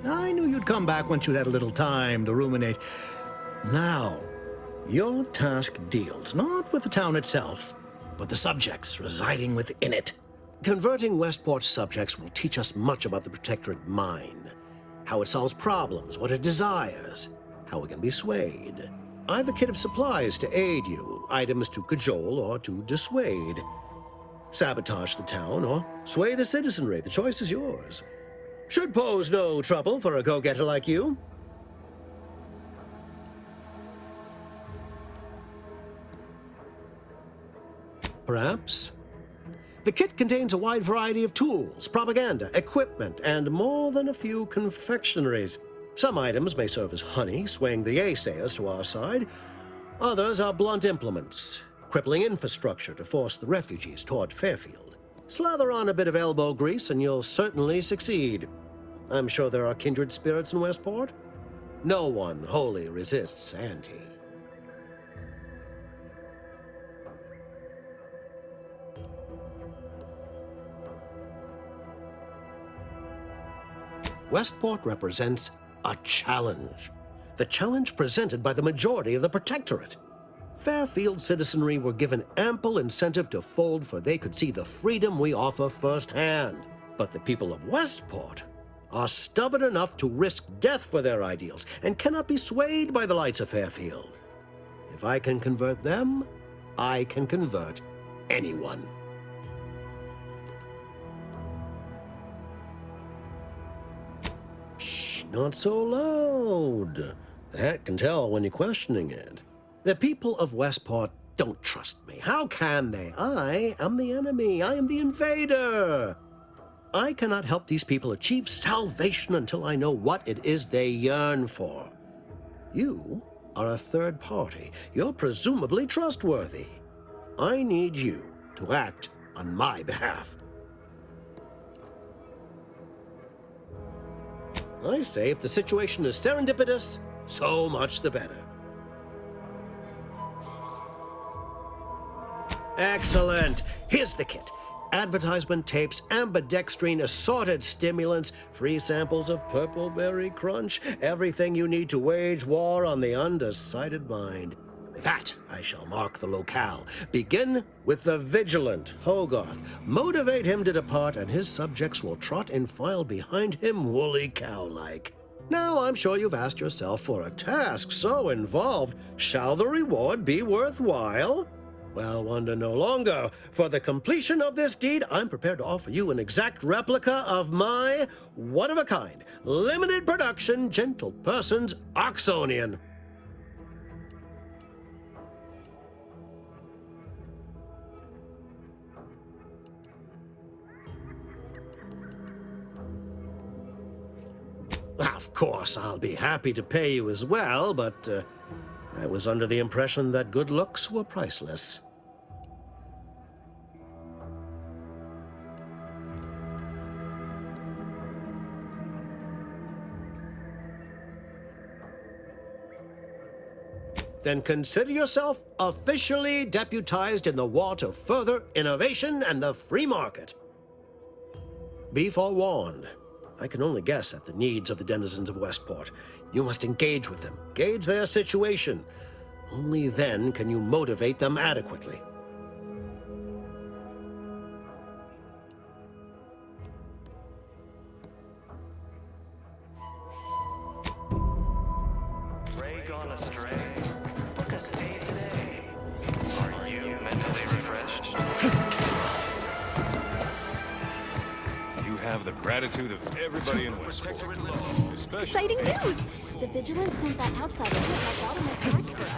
I knew you'd come back once you'd had a little time to ruminate. Now, your task deals not with the town itself, but the subjects residing within it. Converting Westport's subjects will teach us much about the Protectorate mind, how it solves problems, what it desires, how it can be swayed. I've a kit of supplies to aid you, items to cajole or to dissuade. Sabotage the town or sway the citizenry. The choice is yours. Should pose no trouble for a go-getter like you. Perhaps. The kit contains a wide variety of tools, propaganda, equipment, and more than a few confectionaries. Some items may serve as honey, swaying the naysayers to our side. Others are blunt implements, crippling infrastructure to force the refugees toward Fairfield. Slather on a bit of elbow grease and you'll certainly succeed. I'm sure there are kindred spirits in Westport. No one wholly resists Auntie. Westport represents a challenge. The challenge presented by the majority of the Protectorate. Fairfield citizenry were given ample incentive to fold, for they could see the freedom we offer firsthand. But the people of Westport are stubborn enough to risk death for their ideals and cannot be swayed by the lights of Fairfield. If I can convert them, I can convert anyone. Shh, not so loud. The hat can tell when you're questioning it. The people of Westport don't trust me. How can they? I am the enemy. I am the invader. I cannot help these people achieve salvation until I know what it is they yearn for. You are a third party. You're presumably trustworthy. I need you to act on my behalf. I say if the situation is serendipitous, so much the better. Excellent. Here's the kit. Advertisement tapes, ambidextrine, assorted stimulants, free samples of Purple Berry Crunch, everything you need to wage war on the undecided mind. With that, I shall mark the locale. Begin with the Vigilant, Hogarth. Motivate him to depart, and his subjects will trot in file behind him, woolly cow-like. Now, I'm sure you've asked yourself, for a task so involved, shall the reward be worthwhile? Well, wonder no longer. For the completion of this deed, I'm prepared to offer you an exact replica of my one-of-a-kind, limited production, gentle person's Oxonian. Of course, I'll be happy to pay you as well, but I was under the impression that good looks were priceless. Then consider yourself officially deputized in the war to further innovation and the free market. Be forewarned. I can only guess at the needs of the denizens of Westport. You must engage with them, gauge their situation. Only then can you motivate them adequately. Ray gone astray? Book a stay today. Are you mentally refreshed? You have the gratitude of everybody in Westport. Especially... Exciting news! The Vigilant sent that outsider to help out in the pack for us.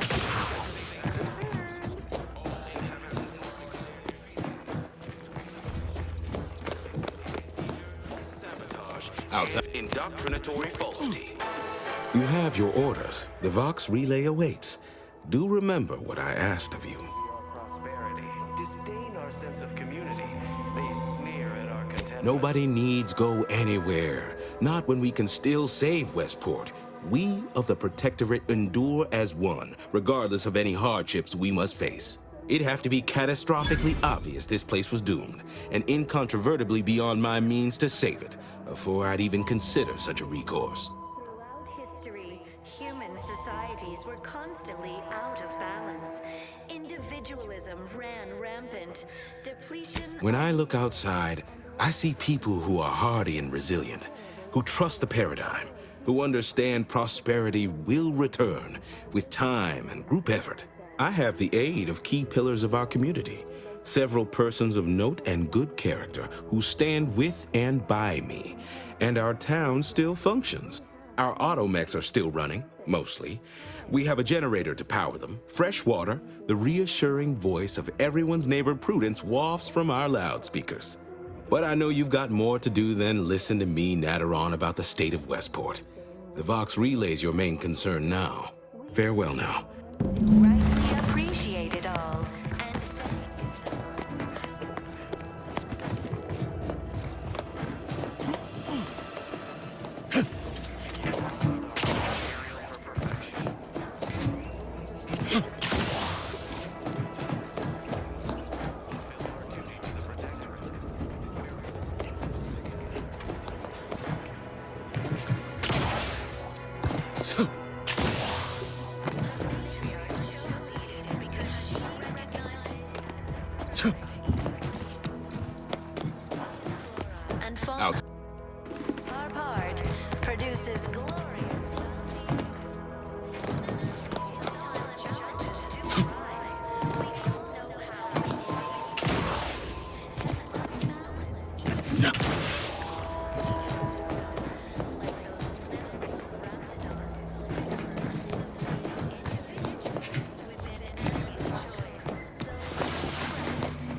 Sabotage. Outside. Indoctrinatory falsity. You have your orders. The Vox relay awaits. Do remember what I asked of you. Prosperity. Disdain our sense of community. They sneer at our contentment. Nobody needs go anywhere. Not when we can still save Westport. We of the Protectorate endure as one, regardless of any hardships we must face. It'd have to be catastrophically obvious this place was doomed, and incontrovertibly beyond my means to save it, before I'd even consider such a recourse. Throughout history, human societies were constantly out of balance. Individualism ran rampant. Depletion. When I look outside, I see people who are hardy and resilient, who trust the paradigm, who understand prosperity will return with time and group effort. I have the aid of key pillars of our community, several persons of note and good character who stand with and by me, and our town still functions. Our automechs are still running, mostly. We have a generator to power them, fresh water, the reassuring voice of everyone's neighbor Prudence wafts from our loudspeakers. But I know you've got more to do than listen to me natter on about the state of Westport. The Vox Relay's your main concern now. Farewell now. Rightly appreciate it all. And Out. our part produces glorious.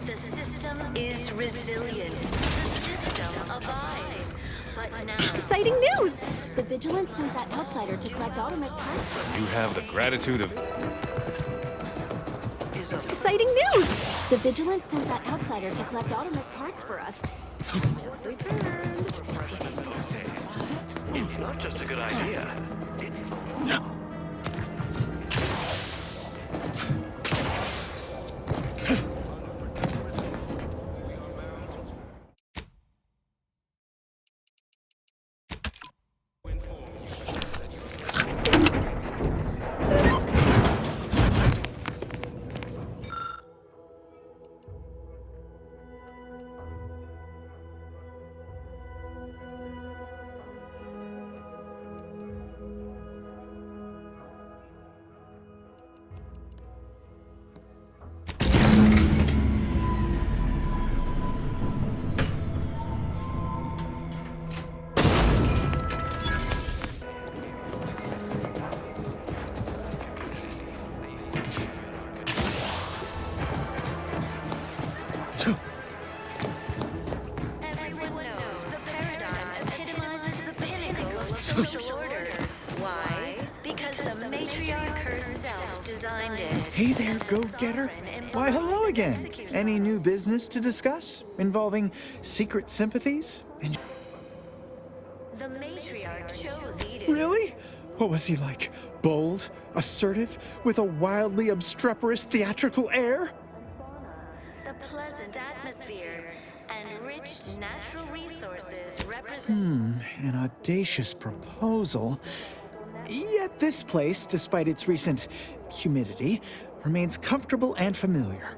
The system is resilient. The system abides. But now. Exciting news! The Vigilant sent that outsider to collect automech parts for us. You have the gratitude of... Exciting news! The Vigilant sent that outsider to collect automech parts for us. Just returned. Refreshment post-haste. It's not just a good idea. It's the Everyone knows the paradigm epitomizes the pinnacle of social order. Why? Because the matriarch herself designed it. Hey there, go-getter. Why, hello again. Any new business to discuss involving secret sympathies? And The matriarch chose Eden. really? What was he like? Bold, assertive, with a wildly obstreperous theatrical air? The pleasant atmosphere and rich natural resources represent. An audacious proposal. Yet this place, despite its recent humidity, remains comfortable and familiar.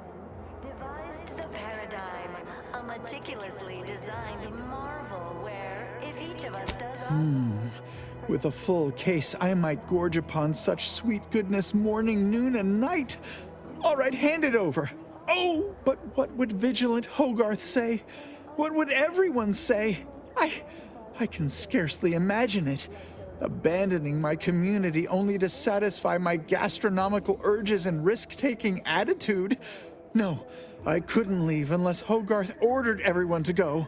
Devised the paradigm, a meticulously designed marvel where, if each of us does our With a full case, I might gorge upon such sweet goodness morning, noon, and night. All right, hand it over. Oh, but what would Vigilant Hogarth say? What would everyone say? I can scarcely imagine it. Abandoning my community only to satisfy my gastronomical urges and risk-taking attitude. No, I couldn't leave unless Hogarth ordered everyone to go.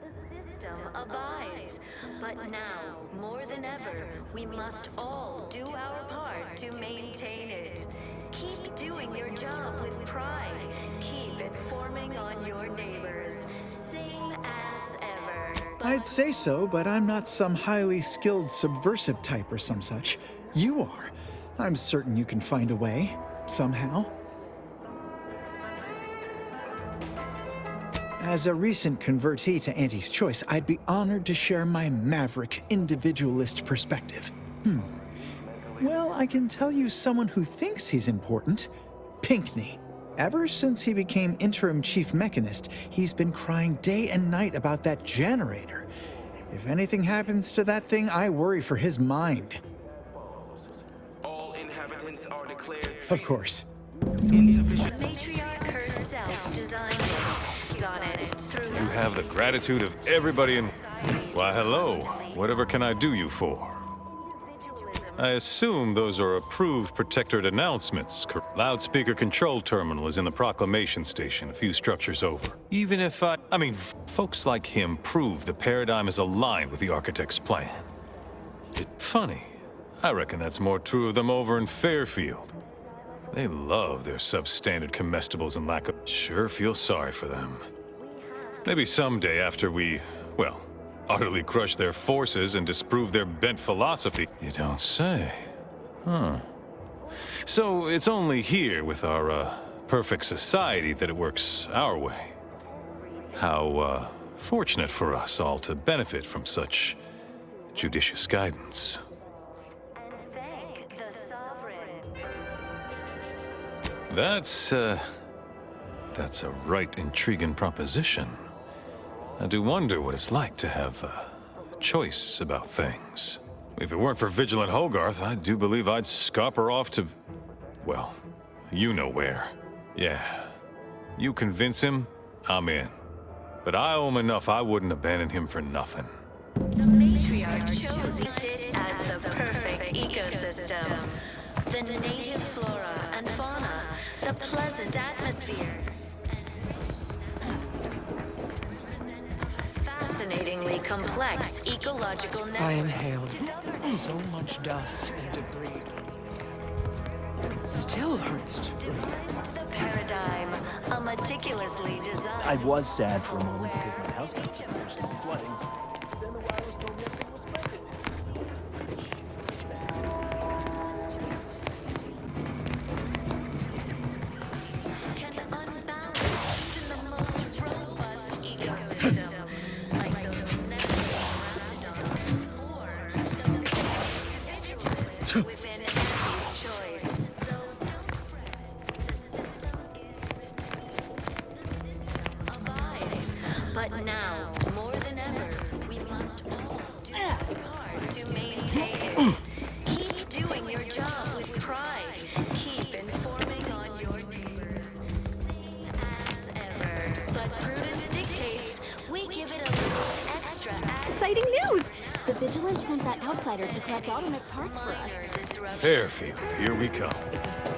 The system abides. But now, more than ever, we must all do our part to maintain it. Keep doing your job with pride. Keep informing on your neighbors. Same as ever. I'd say so, but I'm not some highly skilled subversive type or some such. You are. I'm certain you can find a way, somehow. As a recent convertee to Auntie's choice, I'd be honored to share my maverick, individualist perspective. Well, I can tell you someone who thinks he's important. Pinkney. Ever since he became interim chief mechanist, he's been crying day and night about that generator. If anything happens to that thing, I worry for his mind. All inhabitants are declared Of course. insufficient. Matriarch herself designed it. On it through You have the gratitude of everybody in... Why, hello. Whatever can I do you for? I assume those are approved protectorate announcements. Loudspeaker control terminal is in the proclamation station, a few structures over. Even if I mean, folks like him prove the paradigm is aligned with the architect's plan. Funny. I reckon that's more true of them over in Fairfield. They love their substandard comestibles and lack of... Sure feel sorry for them. Maybe someday after we, well, utterly crush their forces and disprove their bent philosophy. You don't say. Huh. So it's only here with our, perfect society that it works our way. How, fortunate for us all to benefit from such judicious guidance. and thank the sovereign. That's a right intriguing proposition. I do wonder what it's like to have a choice about things. If it weren't for Vigilant Hogarth, I do believe I'd scupper off to, well, you know where. Yeah. You convince him, I'm in. But I owe him enough I wouldn't abandon him for nothing. The matriarch chose it as the perfect ecosystem. The native flora and fauna, the pleasant atmosphere. Fascinatingly complex ecological network. I inhaled so much dust and debris. It still hurts to breathe. Devised the paradigm, a meticulously designed. I was sad for a moment because my house got submerged in the flooding. Then the wireless told me everything was splendid. Can unbalance even the most robust ecosystem, like those neptunians or the individualists within Anti's choice. So don't fret, the system is abides. But now, more than ever, we must all do our part to maintain it. Keep doing your job with pride. Keep informing on your neighbors. Same as ever. But prudence dictates we give it a little extra Exciting news! The Vigilant sent that outsider to collect automatic parts for us. minor disruption. Fairfield, here we come.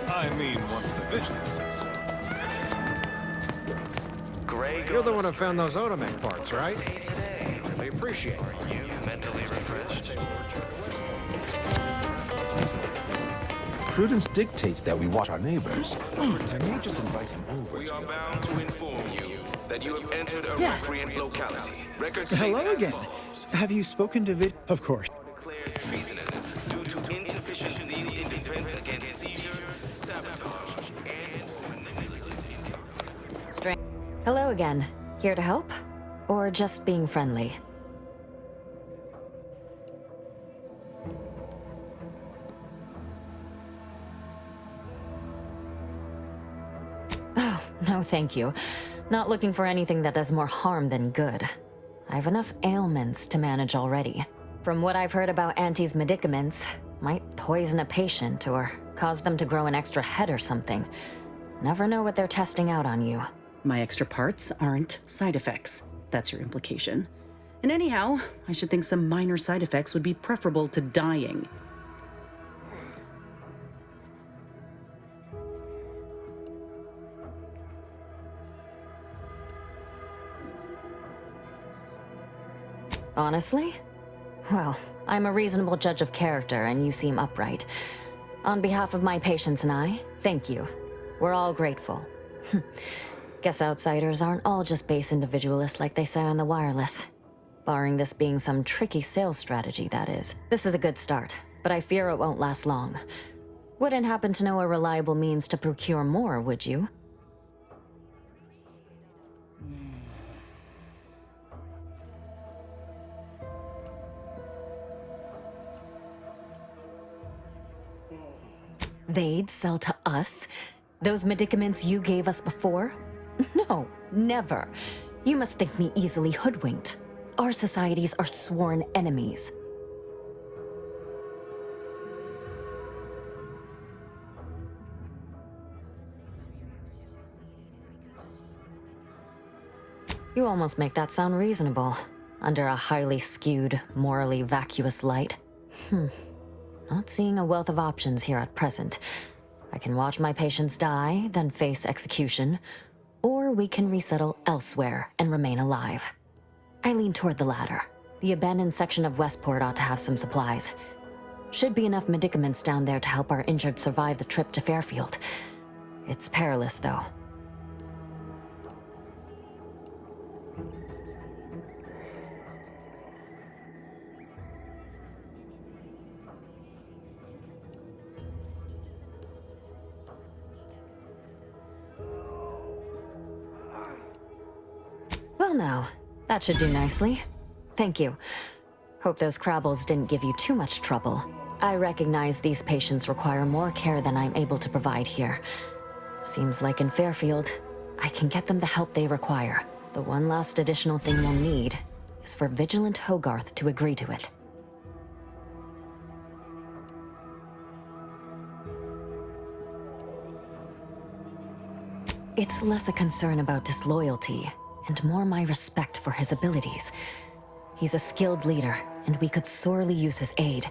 I mean, once the vigilance says so. Greg, You're the one who found those Otomec parts, right? Day today. Really appreciate it. Are you mentally refreshed? Prudence dictates that we watch our neighbors. I may just invite him over. We are bound to inform you that you have entered a Yeah. recreant locality. Record Hello states as again. follows. Have you spoken to Of course. Declared treasonous due to insufficient zeal in defense against seizure, sabotage, and manipulative infiltration. Hello again. Here to help? Or just being friendly? Oh, no thank you. Not looking for anything that does more harm than good. I have enough ailments to manage already. From what I've heard about Auntie's medicaments, might poison a patient or cause them to grow an extra head or something. Never know what they're testing out on you. My extra parts aren't side effects. That's your implication. And anyhow, I should think some minor side effects would be preferable to dying. Honestly? Well, I'm a reasonable judge of character, and you seem upright. On behalf of my patients and I, thank you. We're all grateful. Guess outsiders aren't all just base individualists like they say on the wireless. Barring this being some tricky sales strategy, that is. This is a good start, but I fear it won't last long. Wouldn't happen to know a reliable means to procure more, would you? They'd sell to us? Those medicaments you gave us before? No, never. You must think me easily hoodwinked. Our societies are sworn enemies. You almost make that sound reasonable, under a highly skewed, morally vacuous light. Not seeing a wealth of options here at present. I can watch my patients die, then face execution, or we can resettle elsewhere and remain alive. I lean toward the latter. The abandoned section of Westport ought to have some supplies. Should be enough medicaments down there to help our injured survive the trip to Fairfield. It's perilous, though. Well now, that should do nicely. Thank you. Hope those Crabbles didn't give you too much trouble. I recognize these patients require more care than I'm able to provide here. Seems like in Fairfield, I can get them the help they require. The one last additional thing we'll need is for Vigilant Hogarth to agree to it. It's less a concern about disloyalty and more my respect for his abilities. He's a skilled leader, and we could sorely use his aid,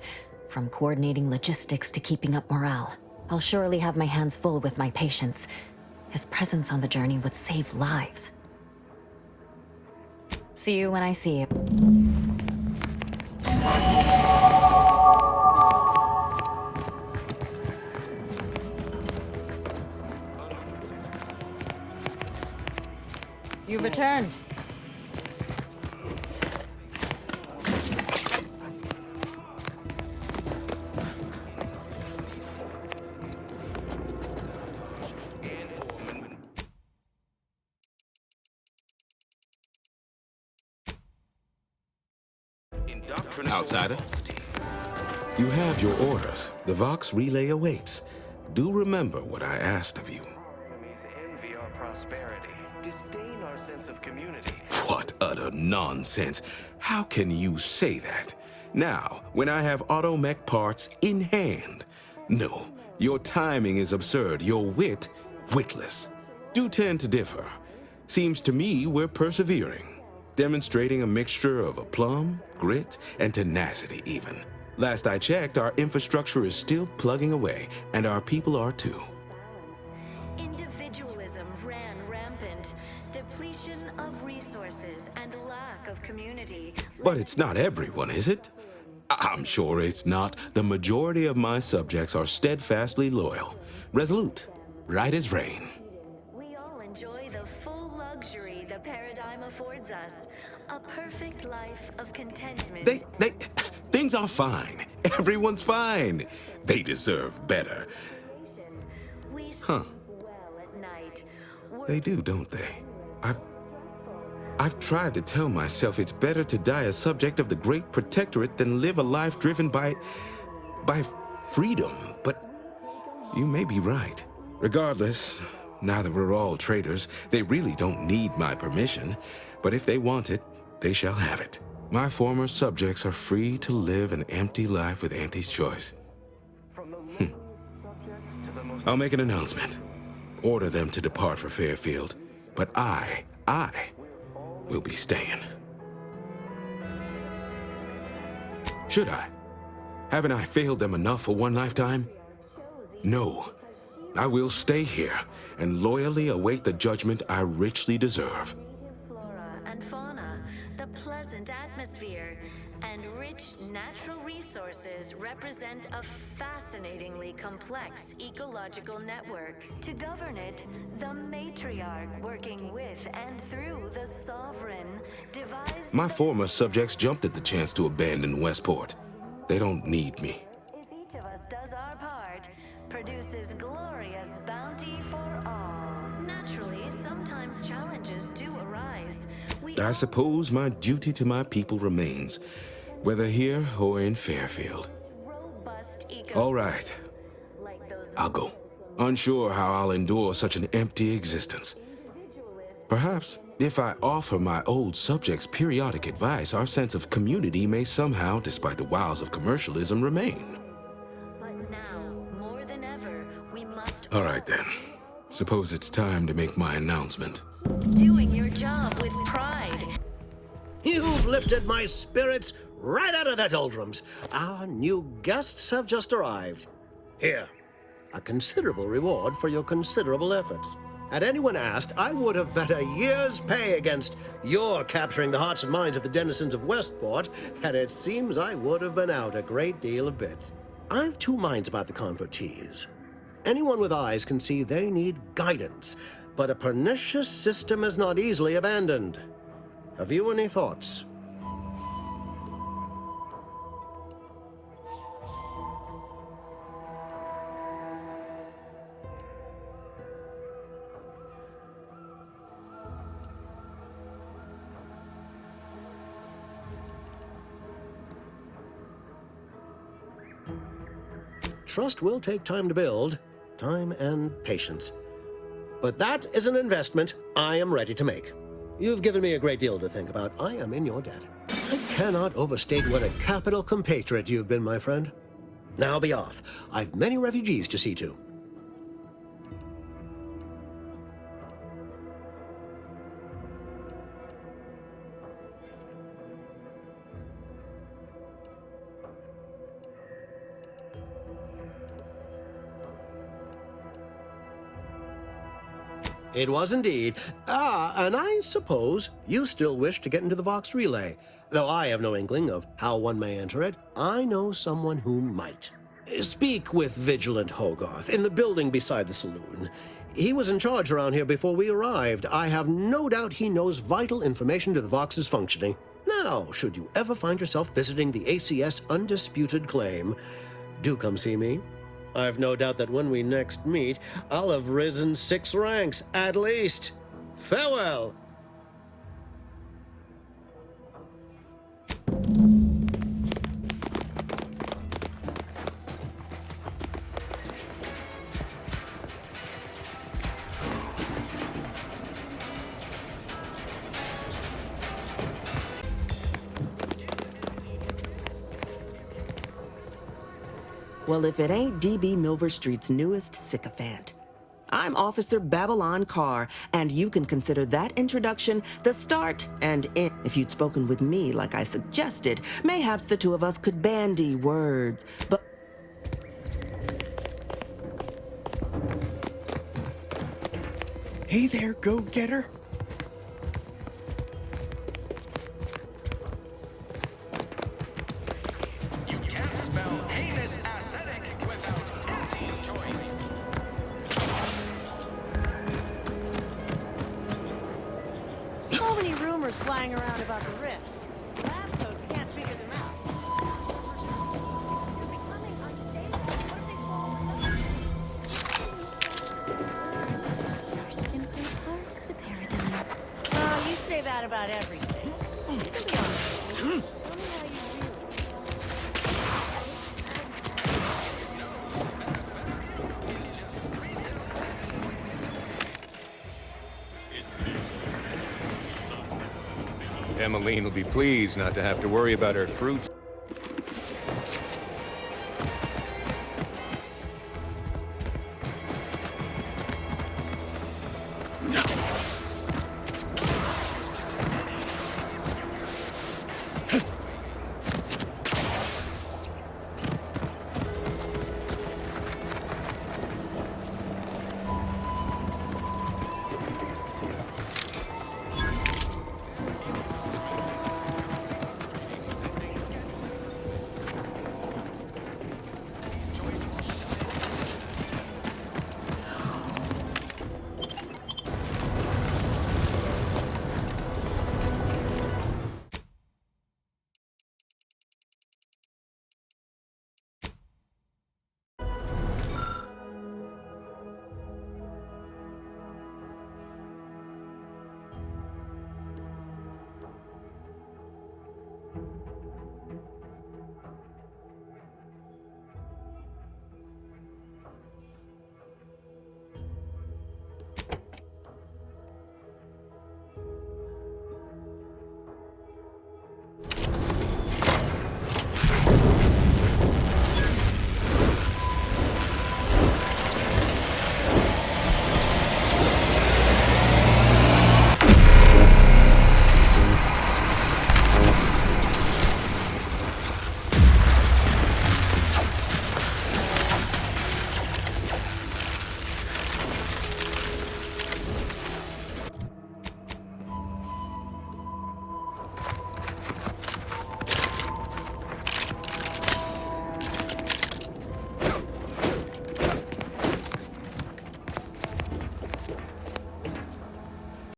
from coordinating logistics to keeping up morale. I'll surely have my hands full with my patients. His presence on the journey would save lives. See you when I see you. You've returned. Outsider, you have your orders. The Vox relay awaits. Do remember what I asked of you. Envy our prosperity, disdain our sense of community. What utter nonsense. How can you say that? Now, when I have automech parts in hand. No, your timing is absurd. Your wit, witless. Do tend to differ. Seems to me we're persevering. Demonstrating a mixture of aplomb, grit, and tenacity even. Last I checked, our infrastructure is still plugging away, and our people are too. Individualism ran rampant. Depletion of resources and lack of community. But it's not everyone, is it? I'm sure it's not. The majority of my subjects are steadfastly loyal, resolute, right as rain. We all enjoy the full luxury the paradigm affords us. A perfect life of contentment. Things are fine. Everyone's fine. They deserve better. Huh. They do, don't they? I've tried to tell myself it's better to die a subject of the Great Protectorate than live a life driven by freedom, but you may be right. Regardless, now that we're all traitors, they really don't need my permission, but if they want it, they shall have it. My former subjects are free to live an empty life with Auntie's choice. I'll make an announcement. Order them to depart for Fairfield, but I will be staying. Should I? Haven't I failed them enough for one lifetime? No. I will stay here and loyally await the judgment I richly deserve. Flora and fauna, the pleasant atmosphere, and rich natural resources represent a fascinatingly complex ecological network. To govern it, the matriarch, working with and through the sovereign, devised... My former subjects jumped at the chance to abandon Westport. They don't need me. If each of us does our part, produces glorious bounty for all. Naturally, sometimes challenges do arise. I suppose my duty to my people remains, whether here or in Fairfield. All right. I'll go, unsure how I'll endure such an empty existence. Perhaps, if I offer my old subjects periodic advice, our sense of community may somehow, despite the wiles of commercialism, remain. But now, more than ever, we must All right then. Suppose it's time to make my announcement. doing your job with pride. You've lifted my spirits right out of their doldrums. Our new guests have just arrived. Here, a considerable reward for your considerable efforts. Had anyone asked, I would have bet a year's pay against your capturing the hearts and minds of the denizens of Westport, and it seems I would have been out a great deal of bits. I've two minds about the convertees. Anyone with eyes can see they need guidance, but a pernicious system is not easily abandoned. Have you any thoughts? Trust will take time to build, time and patience. But that is an investment I am ready to make. You've given me a great deal to think about. I am in your debt. I cannot overstate what a capital compatriot you've been, my friend. Now be off. I've many refugees to see to. It was indeed. And I suppose you still wish to get into the Vox Relay. Though I have no inkling of how one may enter it, I know someone who might. Speak with Vigilant Hogarth in the building beside the saloon. He was in charge around here before we arrived. I have no doubt he knows vital information to the Vox's functioning. Now, should you ever find yourself visiting the ACS Undisputed Claim, do come see me. I've no doubt that when we next meet, I'll have risen 6 ranks, at least. Farewell! Well, if it ain't D.B. Milver Street's newest sycophant. I'm Officer Babylon Carr, and you can consider that introduction the start and end. If you'd spoken with me like I suggested, mayhaps the two of us could bandy words, but... Hey there, go-getter. You can't spell heinous ascetic without Auntie's choice. So many rumors flying around about the rifts. Lab coats can't figure them out. You're simply part of the paradigm. Oh, you say that about everything. You can be honest. Tell me how you Emmeline will be pleased not to have to worry about her fruits.